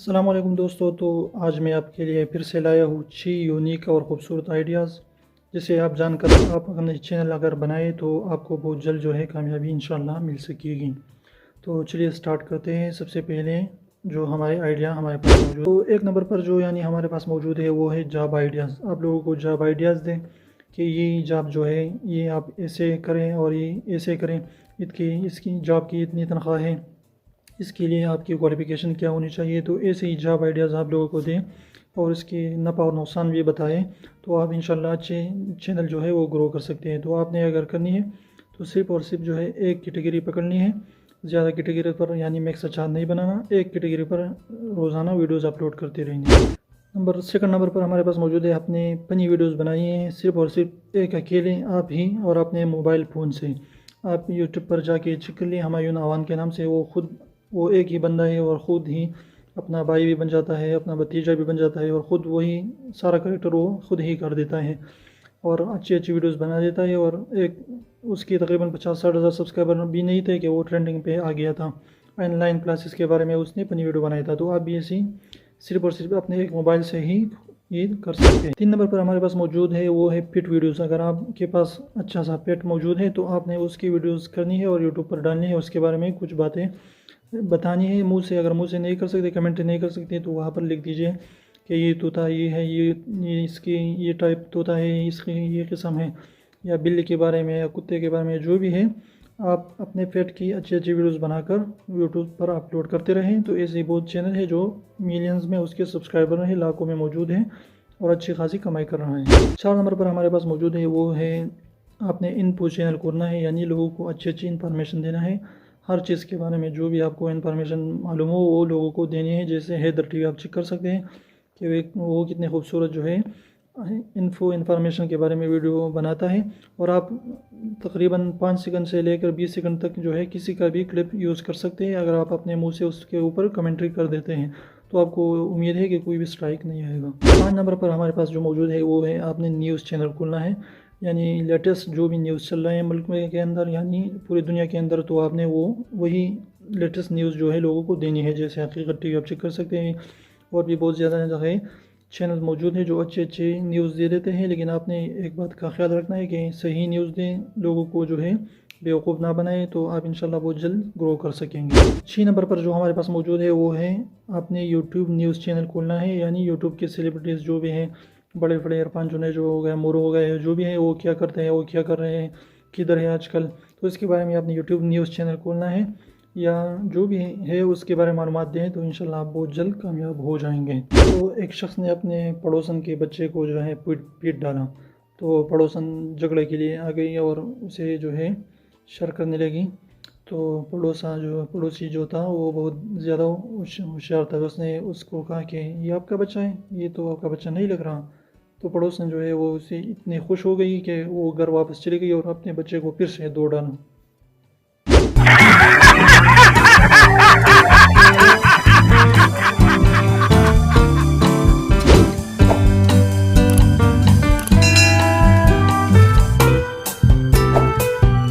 अस्सलाम वालेकुम दोस्तों। तो आज मैं आपके लिए फिर से लाया हूँ 6 यूनिक और ख़ूबसूरत आइडियाज़, जिसे आप जानकर आप अपने चैनल अगर बनाए तो आपको बहुत जल्द जो है कामयाबी इंशाल्लाह मिल सकेगी। तो चलिए स्टार्ट करते हैं। सबसे पहले जो हमारे आइडिया हमारे पास मौजूद, तो एक नंबर पर जो हमारे पास मौजूद है वो है जॉब आइडियाज़। आप लोगों को जॉब आइडियाज़ दें कि ये जॉब जो है ये आप ऐसे करें और ये ऐसे करें, इसकी जॉब की इतनी तनख्वाह है, इसके लिए आपकी क्वालिफ़िकेशन क्या होनी चाहिए। तो ऐसे ही जॉब आइडियाज़ आप लोगों को दें और इसके नफ़ा और नुकसान भी बताएं, तो आप इंशाल्लाह अच्छे चैनल जो है वो ग्रो कर सकते हैं। तो आपने अगर करनी है तो सिर्फ़ और सिर्फ जो है एक कैटेगरी पकड़नी है, ज़्यादा कैटेगरी पर यानी मिक्स अचार नहीं बनाना। एक कैटेगरी पर रोज़ाना वीडियोज़ अपलोड करते रहेंगे। सेकंड नंबर पर हमारे पास मौजूद है, आपने फनी वीडियोज़ बनाई हैं सिर्फ़ और सिर्फ एक अकेले आप ही और अपने मोबाइल फ़ोन से। आप यूट्यूब पर जाके चेक कर लिए, हुमायूं आवान के नाम से वो एक ही बंदा है और ख़ुद ही अपना भाई भी बन जाता है, अपना भतीजा भी बन जाता है और ख़ुद वही सारा करेक्टर वो ख़ुद ही कर देता है और अच्छी अच्छी वीडियोस बना देता है। और एक उसकी तकरीबन 50-60 हज़ार सब्सक्राइबर भी नहीं थे कि वो ट्रेंडिंग पे आ गया था। ऑनलाइन क्लासेस के बारे में उसने अपनी वीडियो बनाया था। तो आप भी ऐसी सिर्फ और सिर्फ अपने एक मोबाइल से ही ये कर सकते हैं। 3 नंबर पर हमारे पास मौजूद है वो है पेट वीडियोस। अगर आपके पास अच्छा सा पेट मौजूद है तो आपने उसकी वीडियोस करनी है और यूट्यूब पर डालनी है, उसके बारे में कुछ बातें बतानी है मुँह से। अगर मुँह से नहीं कर सकते, कमेंट नहीं कर सकते, तो वहाँ पर लिख दीजिए कि ये तोता ये है, ये इसकी ये टाइप तोता है, इसकी ये किस्म है, या बिल्ली के बारे में या कुत्ते के बारे में, जो भी है आप अपने पेट की अच्छी अच्छी वीडियोस बनाकर यूट्यूब पर अपलोड करते रहें। तो ऐसे बहुत चैनल है जो मिलियंस में उसके सब्सक्राइबर हैं, लाखों में मौजूद हैं और अच्छी खासी कमाई कर रहा है। 4 नंबर पर हमारे पास मौजूद है वो है, आपने इनपो चैनल खोलना है, यानी लोगों को अच्छी अच्छी इन्फॉर्मेशन देना है। हर चीज़ के बारे में जो भी आपको इन्फॉर्मेशन मालूम हो वो लोगों को देनी है। जैसे हैदर टीवी आप चेक कर सकते हैं कि वो कितने खूबसूरत जो है इन्फॉर्मेशन के बारे में वीडियो बनाता है और आप तकरीबन 5 सेकंड से लेकर 20 सेकंड तक जो है किसी का भी क्लिप यूज़ कर सकते हैं। अगर आप अपने मुंह से उसके ऊपर कमेंट्री कर देते हैं तो आपको उम्मीद है कि कोई भी स्ट्राइक नहीं आएगा। 5 नंबर पर हमारे पास जो मौजूद है वो है, आपने न्यूज़ चैनल खोलना है, यानी लेटेस्ट जो भी न्यूज़ चल रहे हैं मुल्क में के अंदर यानी पूरी दुनिया के अंदर, तो आपने वही लेटेस्ट न्यूज़ जो है लोगों को देनी है। जैसे हकीकत टीवी आप चेक कर सकते हैं और भी बहुत ज़्यादा जगह चैनल मौजूद हैं जो अच्छे अच्छे न्यूज़ दे देते हैं। लेकिन आपने एक बात का ख्याल रखना है कि सही न्यूज़ दें, लोगों को जो है बेवकूफ़ ना बनाए, तो आप इंशाल्लाह बहुत जल्द ग्रो कर सकेंगे। 6 नंबर पर जो हमारे पास मौजूद है वो है, आपने यूट्यूब न्यूज़ चैनल खोलना है, यानी यूट्यूब के सेलिब्रिटीज़ जो भी हैं, बड़े बड़े इरफान जुने जो हो गए, मोरो हो गए, जो भी हैं वो क्या करते हैं, वो क्या कर रहे हैं, किधर है आजकल, तो इसके बारे में आपने यूट्यूब न्यूज़ चैनल खोलना है या जो भी है उसके बारे में मालूमात दें, तो इंशाल्लाह आप बहुत जल्द कामयाब हो जाएंगे। तो एक शख्स ने अपने पड़ोसन के बच्चे को जो है पीट डाला, तो पड़ोसन झगड़े के लिए आ गई और उसे जो है शर करने लगी। तो पड़ोसी जो था वो बहुत ज़्यादा होशियार था। उसने उसको कहा कि ये आपका बच्चा है, ये तो आपका बच्चा नहीं लग रहा। तो पड़ोसन जो है वो उसे इतनी खुश हो गई कि वो घर वापस चली गई और अपने बच्चे को फिर से दो डाला।